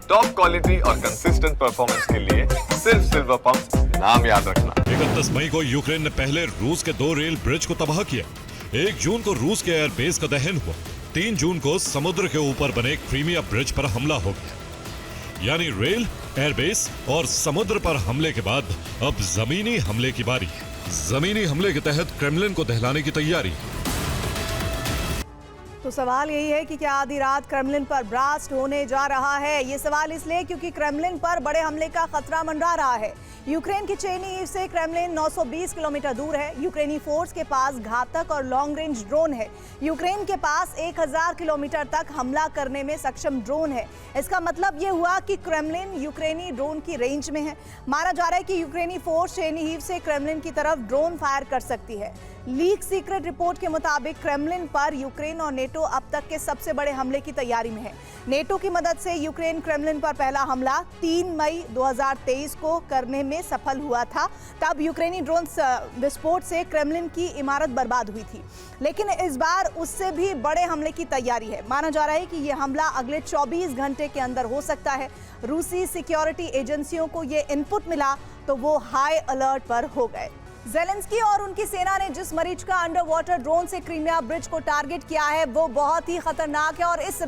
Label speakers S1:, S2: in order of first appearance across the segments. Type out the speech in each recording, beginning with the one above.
S1: Top quality और consistent performance के लिए सिर्फ सिल्वर पंप नाम याद रखना।
S2: 31 मई को यूक्रेन ने पहले रूस के 2 रेल ब्रिज को तबाह किया। 1 जून को रूस के एयरबेस का दहन हुआ। 3 जून को समुद्र के ऊपर बने क्रीमिया ब्रिज पर हमला हो गया। यानी रेल, एयरबेस और समुद्र पर हमले के बाद अब जमीनी हमले की बारी है। जमीनी हमले के तहत क्रेमलिन को दहलाने की तैयारी।
S3: तो सवाल यही है कि क्या आधी रात क्रेमलिन पर ब्लास्ट होने जा रहा है। ये सवाल इसलिए क्योंकि क्रेमलिन पर बड़े हमले का खतरा मंडरा रहा है। यूक्रेन की चेरनीहिव से क्रेमलिन 920 किलोमीटर दूर है। यूक्रेनी फोर्स के पास घातक और लॉन्ग रेंज ड्रोन है। यूक्रेन के पास 1000 किलोमीटर तक हमला करने में सक्षम ड्रोन है। इसका मतलब ये हुआ कि क्रेमलिन यूक्रेनी ड्रोन की रेंज में है। माना जा रहा है कि यूक्रेनी फोर्स चेरनीहिव से क्रेमलिन की तरफ ड्रोन फायर कर सकती है। लीक सीक्रेट रिपोर्ट के मुताबिक क्रेमलिन पर यूक्रेन और नेटो अब तक के सबसे बड़े हमले की तैयारी में है। नेटो की मदद से यूक्रेन क्रेमलिन पर पहला हमला 3 मई 2023 को करने में सफल हुआ था। तब यूक्रेनी ड्रोन विस्फोट से क्रेमलिन की इमारत बर्बाद हुई थी। लेकिन इस बार उससे भी बड़े हमले की तैयारी है। माना जा रहा है कि यह हमला अगले 24 घंटे के अंदर हो सकता है। रूसी सिक्योरिटी एजेंसियों को यह इनपुट मिला तो वो हाई अलर्ट पर हो गए। ज़ेलेंस्की और उनकी सेना ने जिस मरीचिका अंडर वाटर ड्रोन से क्रीमिया ब्रिज को टारगेट किया है वो बहुत ही खतरनाक है। और इस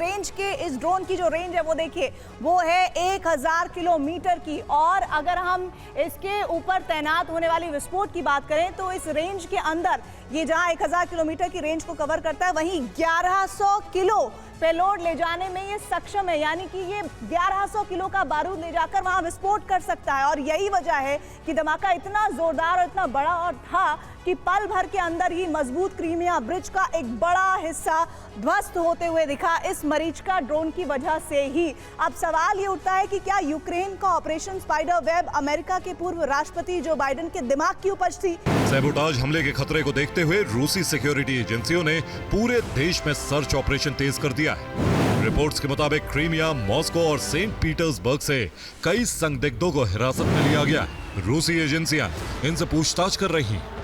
S3: ड्रोन की जो रेंज है वो देखिए, वो है 1000 किलोमीटर की। और अगर हम इसके ऊपर तैनात होने वाली विस्फोट की बात करें तो इस रेंज के अंदर ये जहां 1000 किलोमीटर की रेंज को कवर करता है, वहीं 1100 किलो पेलोड ले जाने में ये सक्षम है। यानी कि ये 1100 किलो का बारूद ले जाकर वहां विस्फोट कर सकता है। और यही वजह है कि धमाका इतना जोरदार और इतना बड़ा और था कि पल भर के अंदर ही मजबूत क्रीमिया ब्रिज का एक बड़ा हिस्सा ध्वस्त होते हुए दिखा, इस मरीचिका ड्रोन की वजह से ही। अब सवाल ये उठता है कि क्या यूक्रेन का ऑपरेशन स्पाइडर वेब अमेरिका के पूर्व राष्ट्रपति जो बाइडेन के दिमाग की उपज थी?
S2: सैबोटाज हमले के खतरे को देखते हुए रूसी सिक्योरिटी एजेंसियों ने पूरे देश में सर्च ऑपरेशन तेज कर दिया है। रिपोर्ट्स के मुताबिक क्रीमिया, मॉस्को और सेंट पीटर्सबर्ग से कई संदिग्धों को हिरासत में लिया गया है। रूसी एजेंसियां इनसे पूछताछ कर रही हैं।